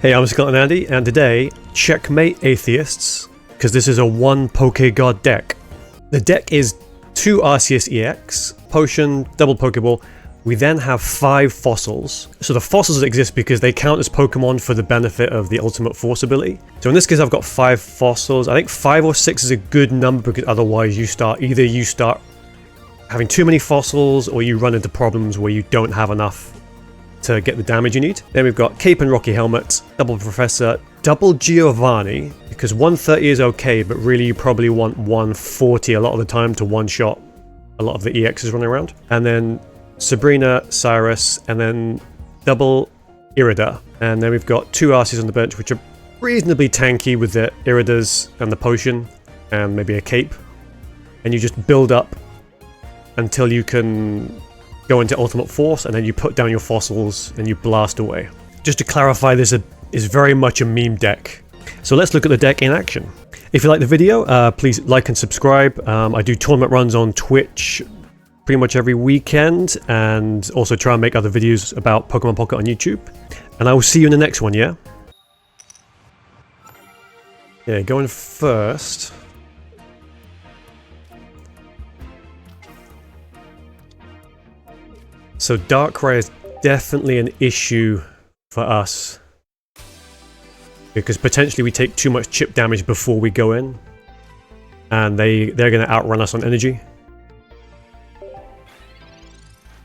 Hey, I'm Scott and Andy, and today, checkmate atheists, because this is a one Pokegod deck. The deck is 2 Arceus EX, Potion, double Pokeball. We then have 5 fossils. So the fossils exist because they count as Pokemon for the benefit of the Ultimate Force ability. So in this case I've got 5 fossils. I think 5 or 6 is a good number because otherwise you start having too many fossils or you run into problems where you don't have enough to get the damage you need. Then we've got Cape and Rocky Helmet, double Professor, double Giovanni, because 130 is okay, but really you probably want 140 a lot of the time to one-shot a lot of the EXs running around. And then Sabrina, Cyrus, and then double Irida. And then we've got 2 Arceus on the bench, which are reasonably tanky with the Iridas and the Potion, and maybe a Cape. And you just build up until you can go into Ultimate Force, and then you put down your fossils and you blast away. Just to clarify, this is very much a meme deck. So let's look at the deck in action. If you like the video, please like and subscribe. I do tournament runs on Twitch pretty much every weekend, and also try and make other videos about Pokemon Pocket on YouTube. And I will see you in the next one, yeah? Yeah, going first. So Darkrai is definitely an issue for us, because potentially we take too much chip damage before we go in, and they're going to outrun us on energy.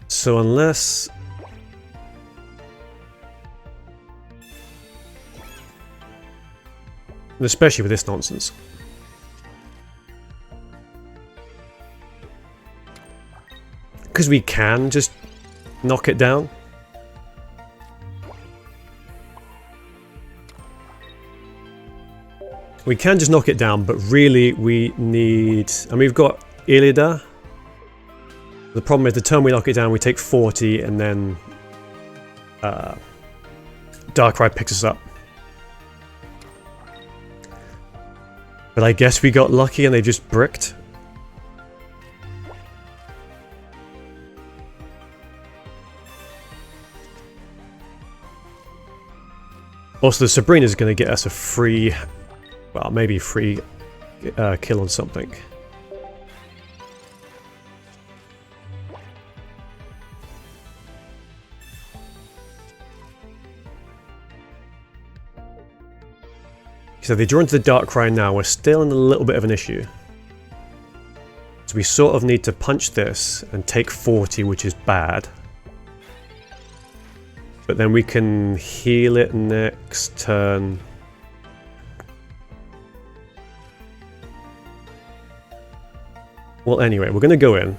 So unless... especially with this nonsense. Because we can just knock it down. We can just knock it down, but really we need... and we've got Irida. The problem is the turn we knock it down, we take 40, and then Darkrai picks us up. But I guess we got lucky and they just bricked. Also, the Sabrina is going to get us a free, well, maybe free kill on something. So they draw into the Darkrai now. We're still in a little bit of an issue. So we sort of need to punch this and take 40, which is bad. But then we can heal it next turn. Well, anyway, we're going to go in.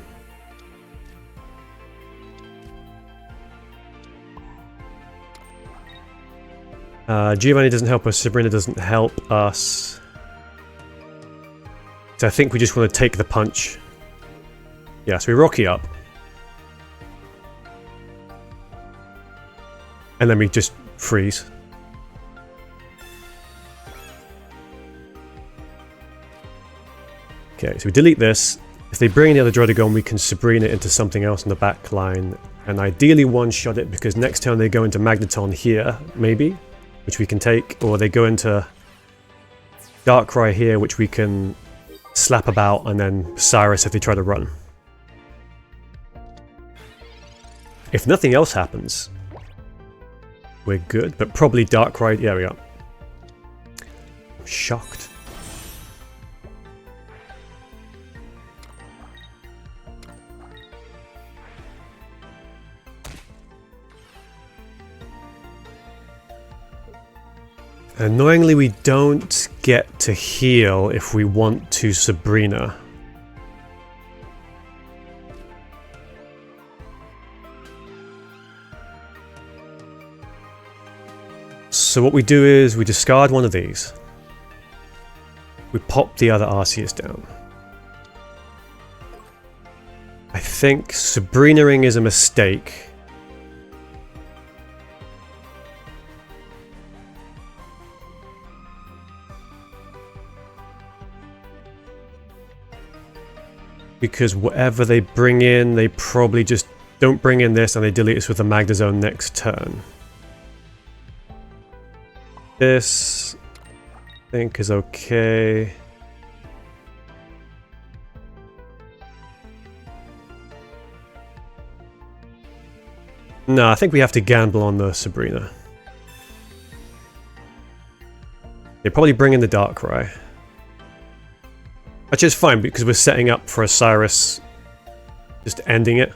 Giovanni doesn't help us, Sabrina doesn't help us. So I think we just want to take the punch. Yeah, so we Rocky up. And then we just freeze. Okay, so we delete this. If they bring in the other Drodagon, we can Sabrina into something else in the back line. And ideally one-shot it, because next turn they go into Magneton here, maybe, which we can take. Or they go into Darkrai here, which we can slap about, and then Cyrus if they try to run. If nothing else happens, we're good, but probably Darkrai. Yeah, we are. I'm shocked. Annoyingly, we don't get to heal if we want to Sabrina. So what we do is we discard one of these. We pop the other Arceus down. I think Sabrina-ing is a mistake. Because whatever they bring in, they probably just don't bring in this and they delete us with the Magnezone next turn. This, I think, is okay. No, I think we have to gamble on the Sabrina. They probably bring in the Darkrai. Which is fine because we're setting up for a Cyrus just ending it,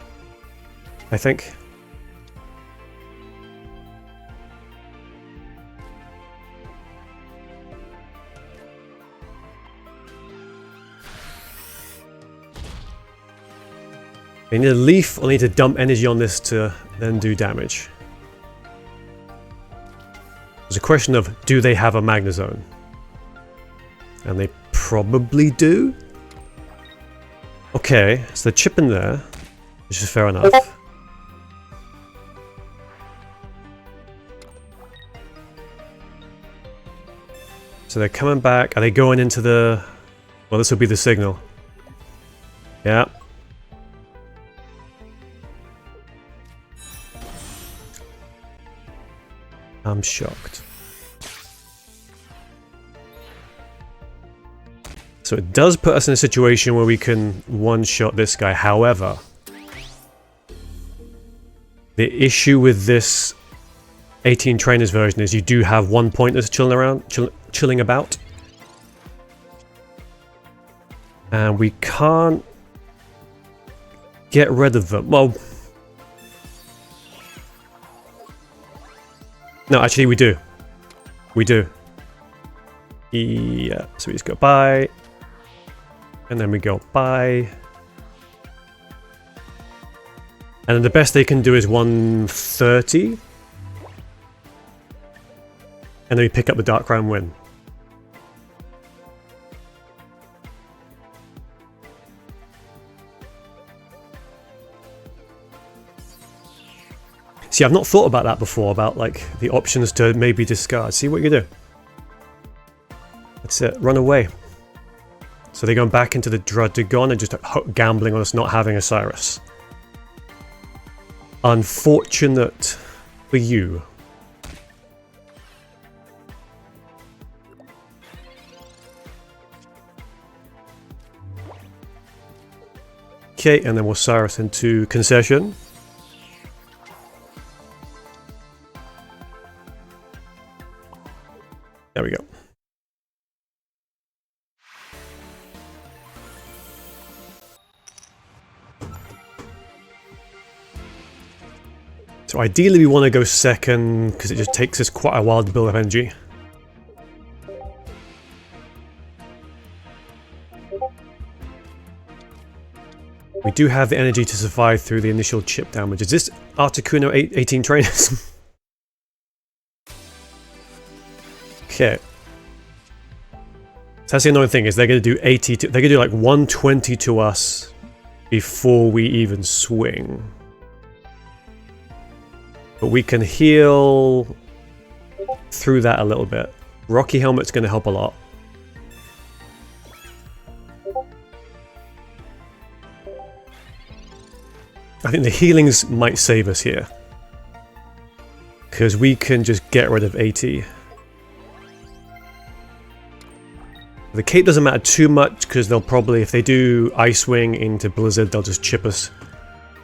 I think. They need a leaf or need to dump energy on this to then do damage. There's a question of, do they have a Magnezone? And they probably do. Okay, so they're chipping there, which is fair enough. So they're coming back. Are they going into the... Well, this will be the signal. Yeah. I'm shocked. So it does put us in a situation where we can one-shot this guy. However, the issue with this 18 trainers version is you do have one pointers chilling around, chilling about. And we can't get rid of them. Well, no, actually we do. We do. Yeah, so we just go by. And then we go by. And then the best they can do is 130. And then we pick up the Darkrai and win. See, I've not thought about that before, about like the options to maybe discard. See what you do. That's it, run away. So they're going back into the Druddigon and just gambling on us not having a Cyrus. Unfortunate for you. Okay, and then we'll Cyrus into Concession. There we go. So ideally we want to go second because it just takes us quite a while to build up energy. We do have the energy to survive through the initial chip damage. Is this Articuno 18 trainers? Okay. So that's the annoying thing, is they're going to do 80 to, they're going to do like 120 to us before we even swing. But we can heal through that a little bit. Rocky Helmet's going to help a lot. I think the healings might save us here. Because we can just get rid of 80. The cape doesn't matter too much because they'll probably, if they do Ice Wing into Blizzard, they'll just chip us.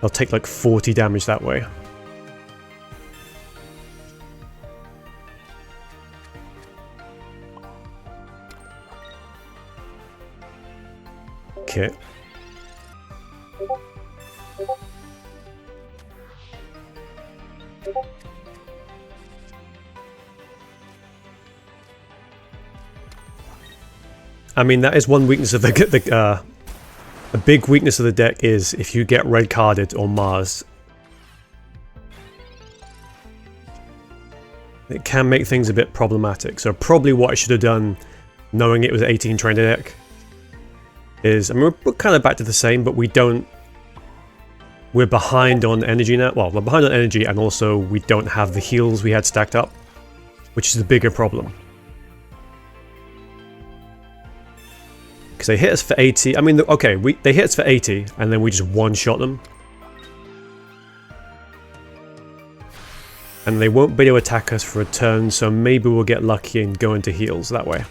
They'll take like 40 damage that way. Okay. I mean, that is one weakness of the a big weakness of the deck is if you get red carded or Mars. It can make things a bit problematic. So probably what I should have done, knowing it was an 18 trainer deck, is, I mean, we're kind of back to the same, but we don't... We're behind on energy now. Well, we're behind on energy, and also we don't have the heals we had stacked up, which is the bigger problem. Because they hit us for 80. I mean, okay, they hit us for 80, and then we just one-shot them. And they won't be able to attack us for a turn, so maybe we'll get lucky and go into heals that way.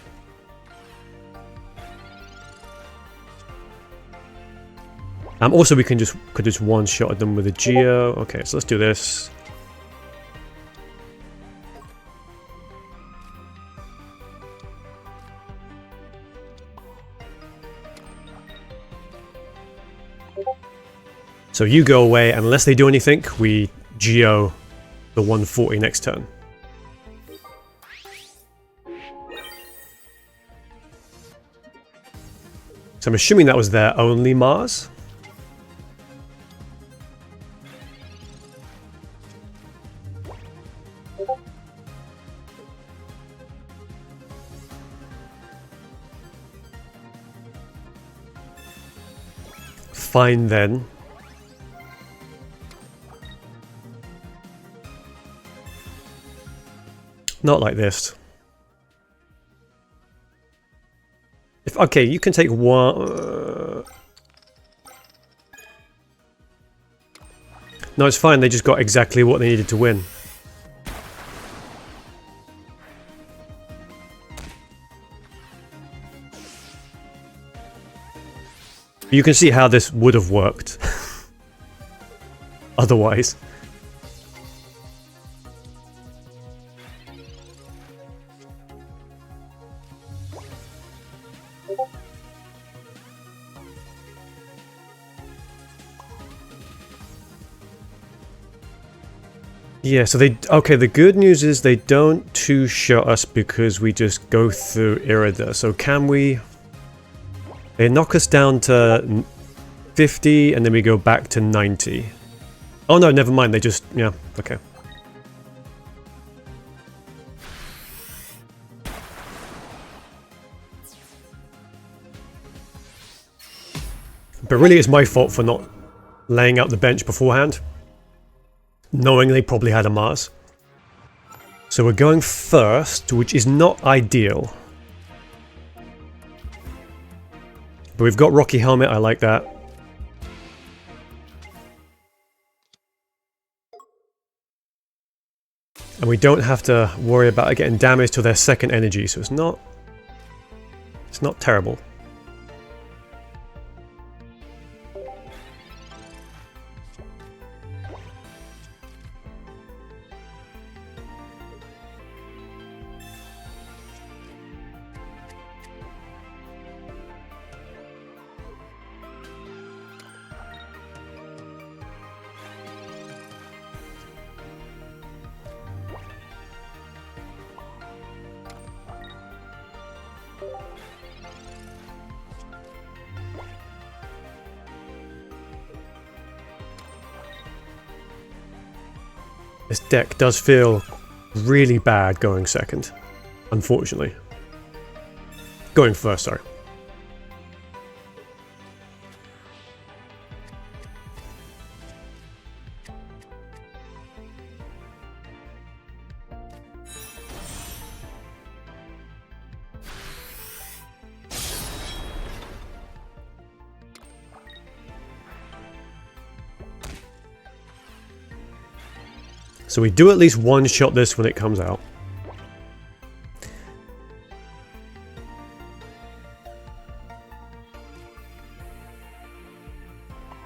Also, we could just one-shot at them with a Geo. Okay, so let's do this. So you go away, and unless they do anything, we Geo the 140 next turn. So I'm assuming that was their only Mars. Fine then. Not like this. Okay, you can take one... No, it's fine. They just got exactly what they needed to win. You can see how this would have worked. Otherwise. Yeah, so they... Okay, the good news is they don't two-shot us because we just go through Irida. So can we... They knock us down to 50 and then we go back to 90. Oh no, never mind, they just... Yeah, okay. But really it's my fault for not laying out the bench beforehand, knowing they probably had a Mars. So we're going first, which is not ideal. But we've got Rocky Helmet, I like that. And we don't have to worry about getting damage to their second energy, so it's not terrible. This deck does feel really bad going second, unfortunately. Going first, sorry. So we do at least one-shot this when it comes out.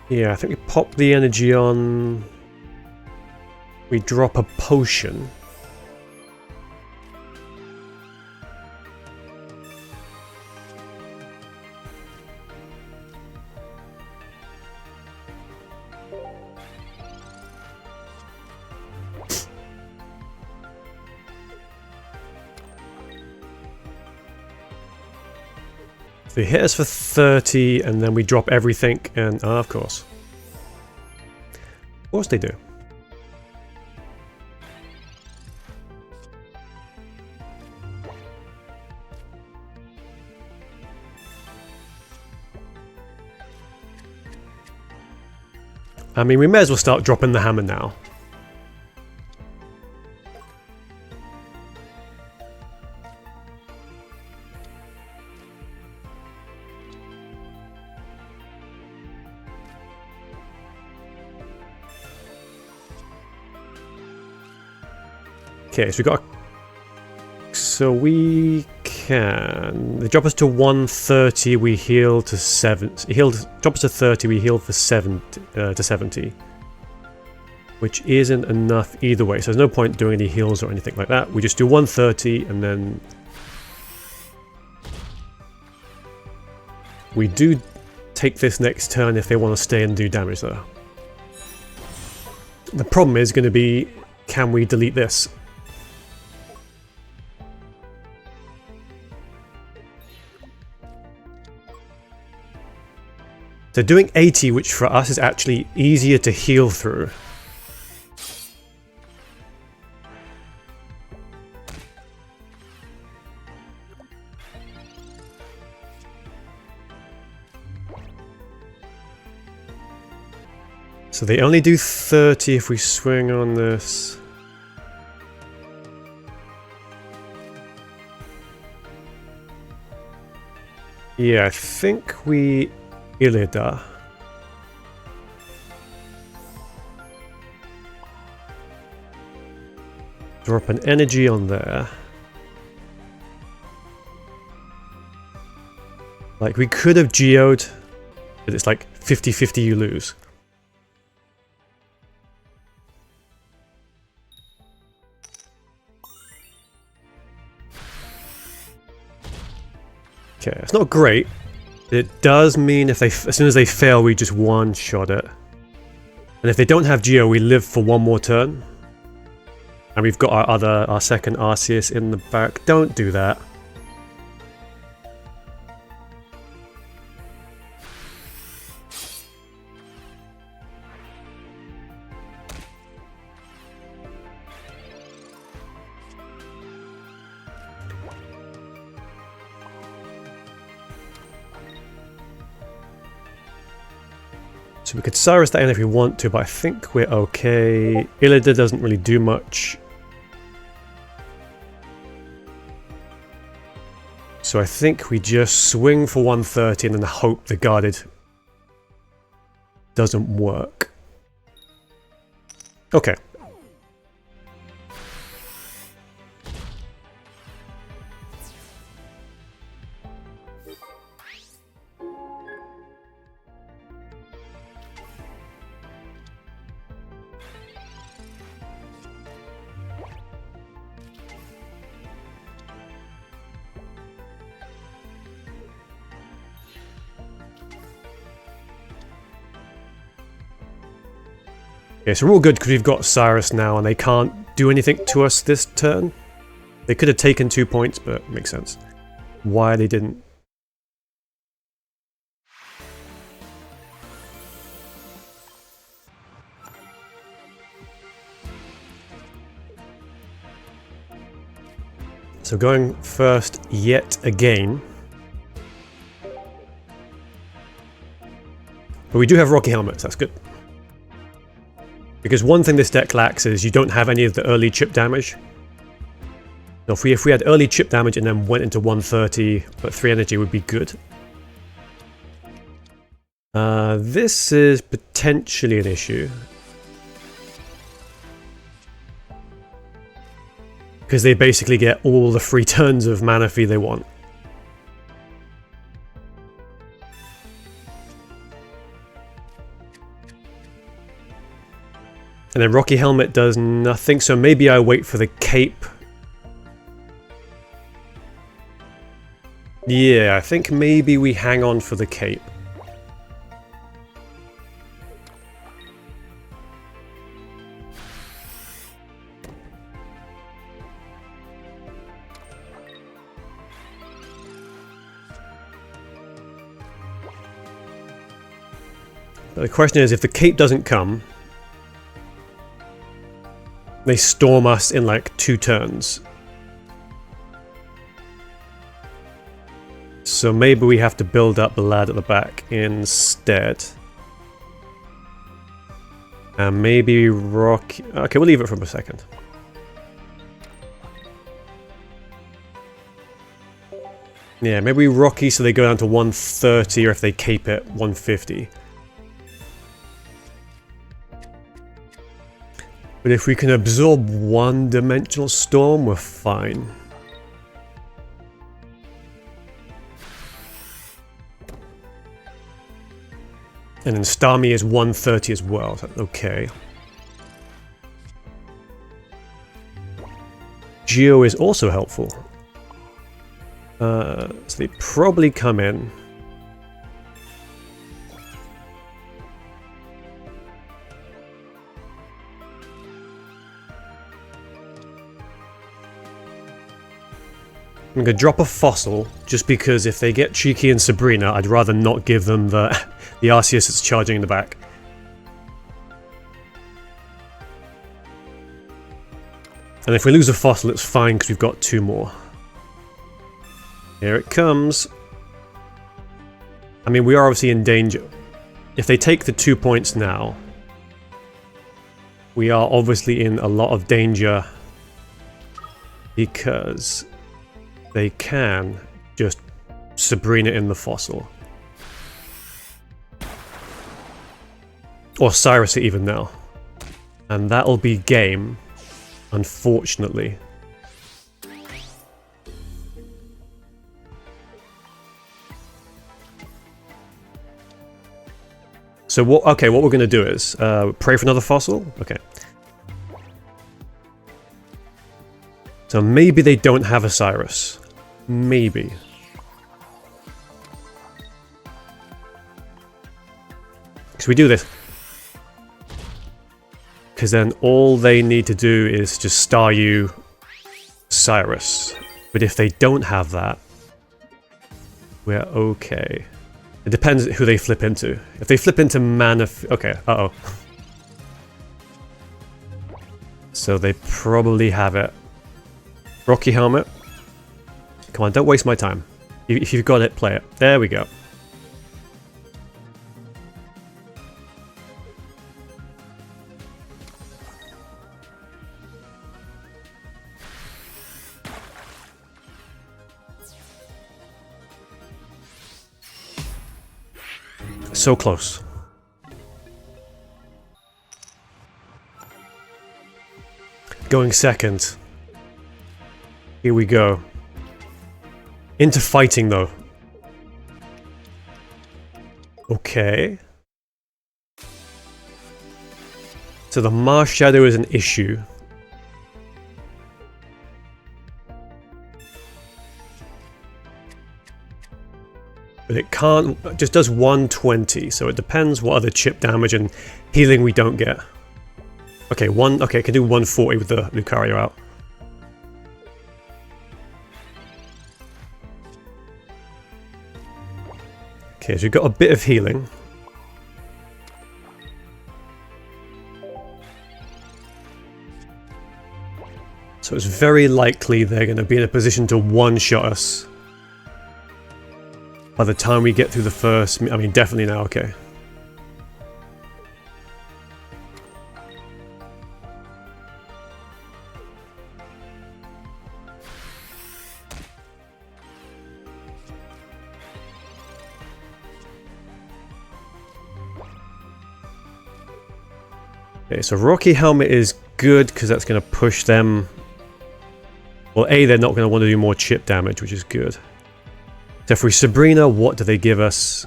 Yeah, I think we pop the energy on. We drop a potion. They hit us for 30 and then we drop everything and... of course. Of course they do. I mean, we may as well start dropping the hammer now. Okay, so we got. So we can. They drop us to 130. We heal to 70. Drop us to 30. We heal for 70. Which isn't enough either way. So there's no point doing any heals or anything like that. We just do 130 and then we do take this next turn if they want to stay and do damage though. The problem is going to be, can we delete this? So doing 80, which for us is actually easier to heal through. So they only do 30 if we swing on this. Yeah, I think we Illida. Drop an energy on there. Like, we could have geoed, but it's like 50-50 you lose. Okay, it's not great. It does mean if as soon as they fail, we just one-shot it. And if they don't have Geo, we live for one more turn. And we've got our second Arceus in the back. Don't do that. So we could Cyrus that in if we want to, but I think we're okay. Illida doesn't really do much. So I think we just swing for 130 and then hope the guarded doesn't work. Okay. Okay, so we're all good because we've got Cyrus now and they can't do anything to us this turn. They could have taken 2 points, but it makes sense. Why they didn't. So going first yet again. But we do have Rocky Helmets, that's good. Because one thing this deck lacks is you don't have any of the early chip damage. So if we had early chip damage and then went into 130, but 3 energy would be good. This is potentially an issue. Because they basically get all the free turns of mana fee they want. And then Rocky Helmet does nothing, so maybe I wait for the cape. Yeah, I think maybe we hang on for the cape. But the question is, if the cape doesn't come, they storm us in like 2 turns. So maybe we have to build up the lad at the back instead. And maybe Rock... Okay, we'll leave it for a second. Yeah, maybe Rocky so they go down to 130, or if they cape it, 150. But if we can absorb one dimensional storm, we're fine. And then Starmie is 130 as well, so okay. Geo is also helpful. So they probably come in. I'm going to drop a fossil, just because if they get Cheeky and Sabrina, I'd rather not give them the Arceus that's charging in the back. And if we lose a fossil, it's fine, because we've got 2 more. Here it comes. I mean, we are obviously in danger. If they take the 2 points now, we are obviously in a lot of danger, because they can just Sabrina in the fossil. Or Cyrus it even now. And that'll be game, unfortunately. So what? Okay, what we're going to do is pray for another fossil. Okay. So maybe they don't have a Cyrus. Maybe. So we do this. Because then all they need to do is just star you Cyrus. But if they don't have that, we're okay. It depends who they flip into. If they flip into Mana... Okay, uh-oh. So they probably have it. Rocky Helmet. Come on, don't waste my time. If you've got it, play it. There we go. So close. Going second. Here we go. Into fighting, though. Okay. So the Mars Shadow is an issue. But it can't... It just does 120, so it depends what other chip damage and healing we don't get. Okay, okay, it can do 140 with the Lucario out. Okay, so we've got a bit of healing. So it's very likely they're going to be in a position to one-shot us by the time we get through the first... I mean, definitely now, okay. Okay, so Rocky Helmet is good because that's going to push them... Well, A, they're not going to want to do more chip damage, which is good. So if we Sabrina, what do they give us?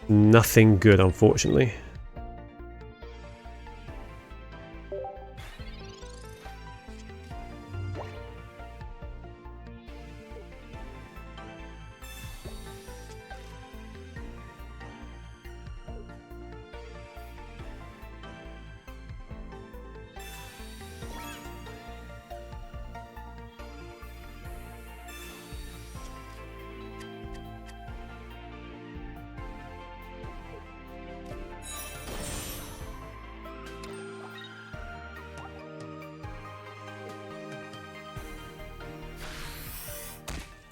Nothing good, unfortunately.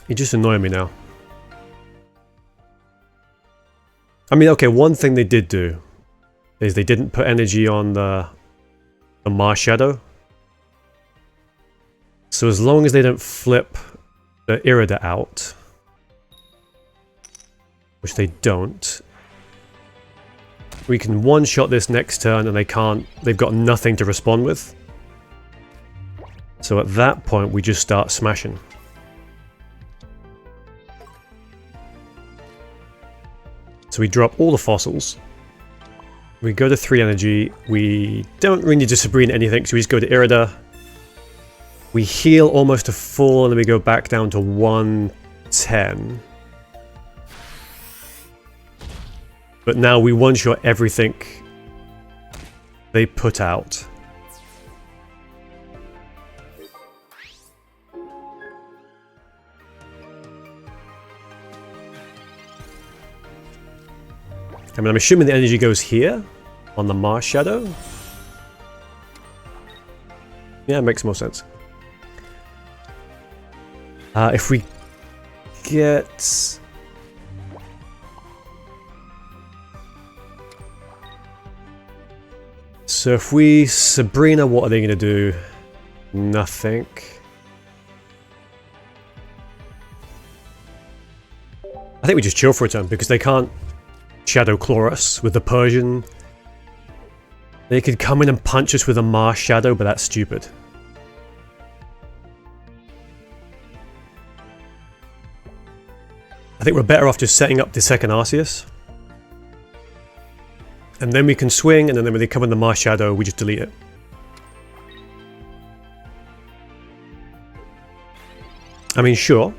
You just annoy me now. I mean, okay, one thing they did do is they didn't put energy on the Mars Shadow. So as long as they don't flip the Irida out, which they don't, We can one-shot this next turn and they can't, they've got nothing to respond with. So at that point we just start smashing. So we drop all the fossils. We go to 3 energy. We don't really need to Sabrina anything, so we just go to Irida. We heal almost to full and then we go back down to 110. But now we one-shot everything they put out. I mean, I'm assuming the energy goes here on the Mars Shadow. Yeah, it makes more sense. If we get... So if we Sabrina, what are they going to do? Nothing. I think we just chill for a turn because they can't Shadow Claw us with the Persian. They could come in and punch us with a Mars Shadow, but that's stupid. I think we're better off just setting up the second Arceus. And then we can swing, and then when they come in the Mars Shadow, we just delete it. I mean, sure.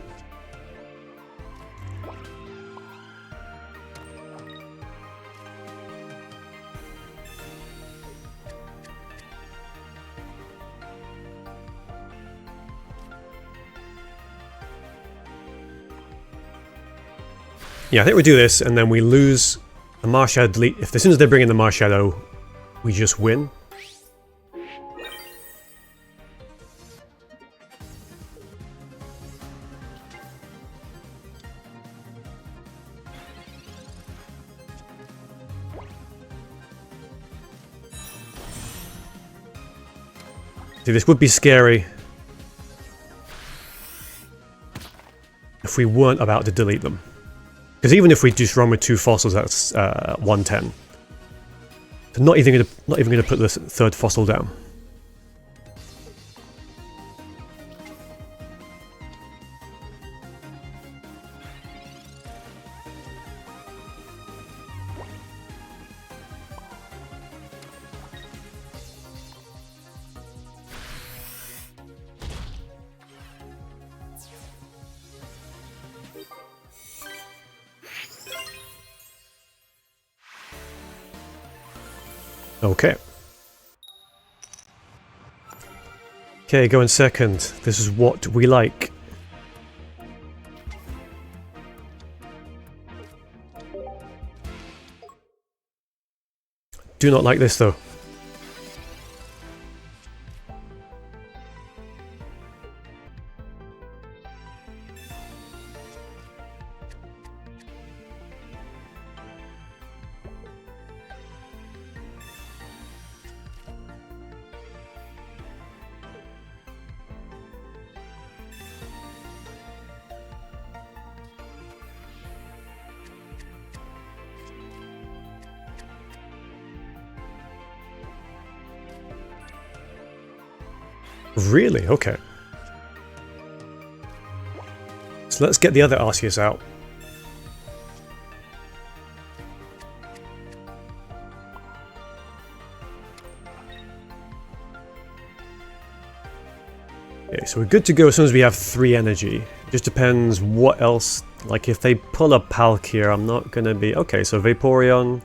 Yeah, I think we do this, and then we lose the Mars Shadow delete. If as soon as they bring in the Mars Shadow, we just win. See, this would be scary if we weren't about to delete them. Because even if we just run with 2 fossils, that's 110. So not even gonna put the third fossil down. Okay. Okay, going second. This is what we like. Do not like this though. Really? Okay. So let's get the other Arceus out. Okay, so we're good to go as soon as we have 3 energy. It just depends what else, like if they pull a Palkia, I'm not gonna be... Okay, so Vaporeon.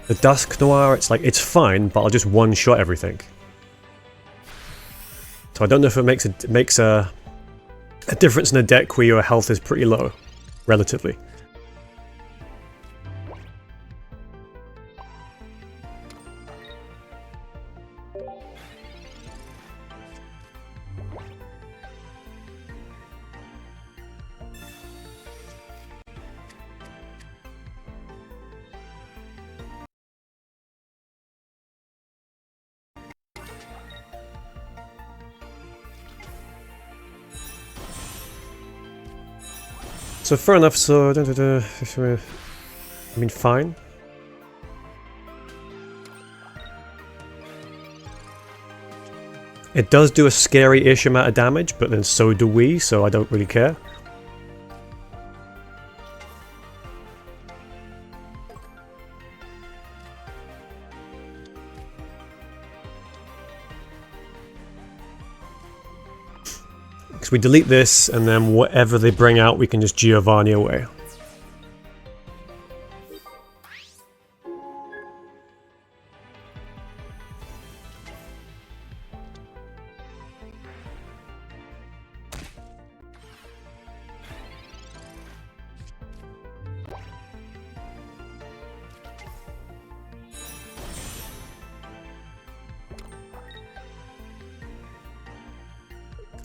The Dusk Noir, it's like, it's fine, but I'll just one-shot everything. So I don't know if it makes a difference in a deck where your health is pretty low, relatively. So fair enough, so... I mean, fine. It does do a scary-ish amount of damage, but then so do we, so I don't really care. Because we delete this, and then whatever they bring out, we can just Giovanni away.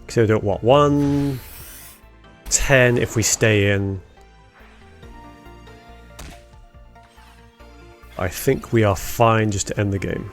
So do it, what, 1, 10 if we stay in. I think we are fine just to end the game.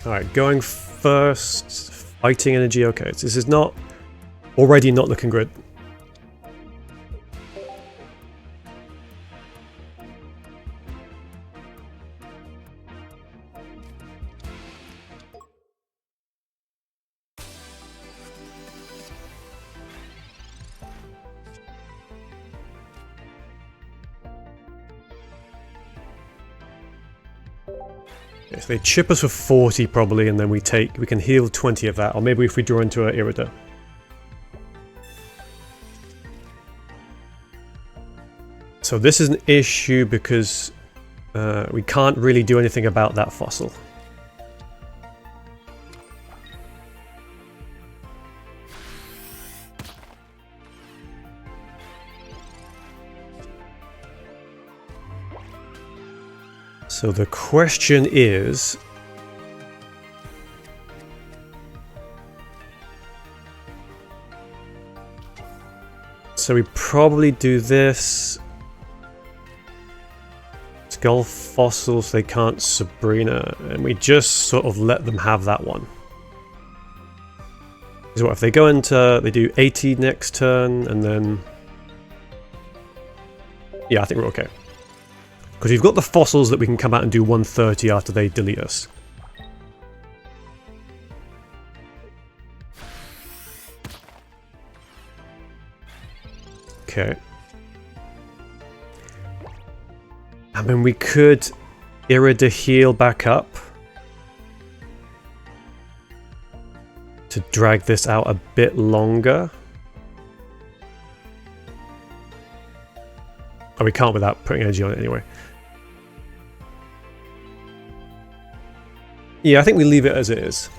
Alright, going first, fighting energy, okay, so this is not, already not looking good. So they chip us for 40 probably, and then we can heal 20 of that, or maybe if we draw into an Irida. So this is an issue because we can't really do anything about that fossil. So the question is, so we probably do this. Skull fossils, they can't Sabrina, and we just sort of let them have that one. Because what if they go into, they do 80 next turn, and then, yeah, I think we're okay. Because we've got the fossils that we can come out and do 130 after they delete us. Okay. I mean, we could Irida heal back up to drag this out a bit longer. Oh, we can't without putting energy on it anyway. Yeah, I think we leave it as it is.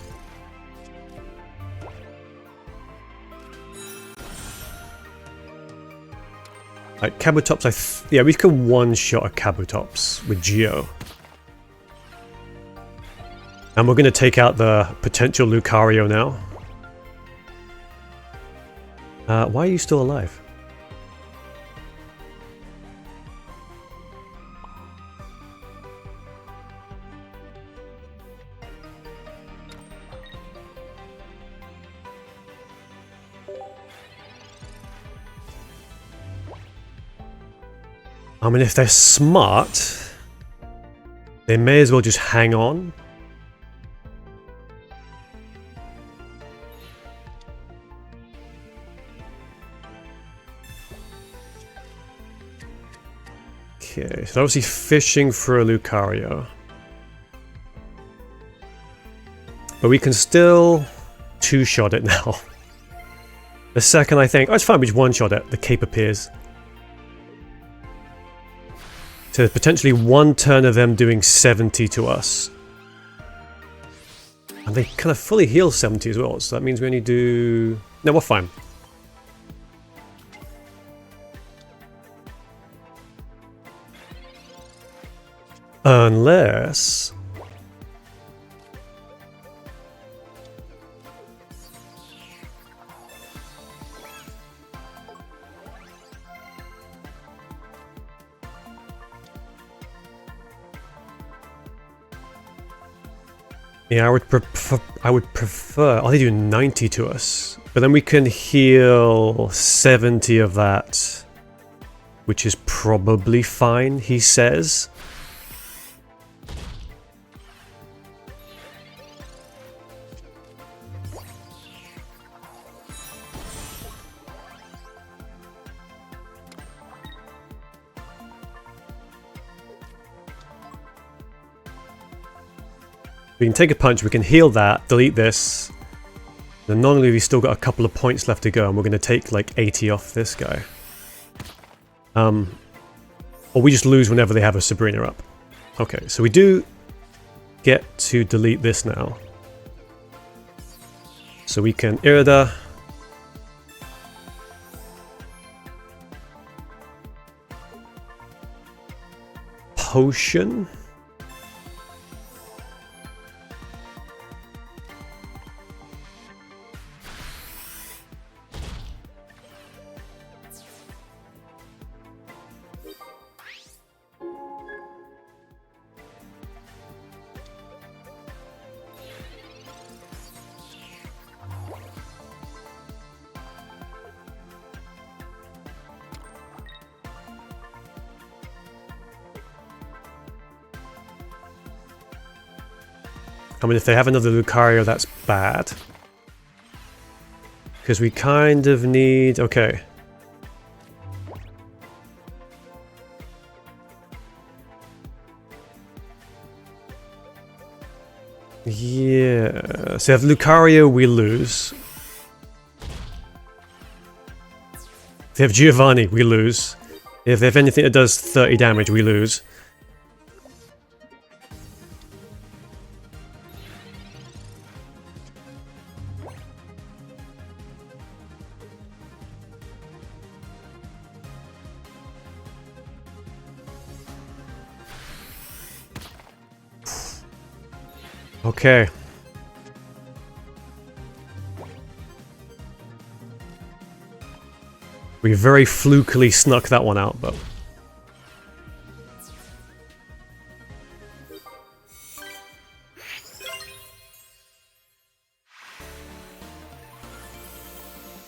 Like Kabutops, yeah, we can one-shot a Kabutops with Geo. And we're going to take out the potential Lucario now. Why are you still alive? I mean, if they're smart, they may as well just hang on. Okay, so obviously fishing for a Lucario. But we can still two-shot it now. The second I think, oh, it's fine, we just one-shot it. The cape appears. So potentially one turn of them doing 70 to us. And they kind of fully heal 70 as well, so that means we only do... No, we're fine. Unless... Yeah, I would prefer... Oh, they do 90 to us. But then we can heal 70 of that. Which is probably fine, he says. We can take a punch, we can heal that, delete this. Then not only have we still got a couple of points left to go, and we're going to take like 80 off this guy. Or we just lose whenever they have a Sabrina up. Okay, so we do get to delete this now. So we can Irida. Potion. I mean, if they have another Lucario, that's bad. Because we kind of need... Okay. Yeah. So if Lucario, we lose. If they have Giovanni, we lose. If they have anything that does 30 damage, we lose. Okay. We very flukily snuck that one out, but...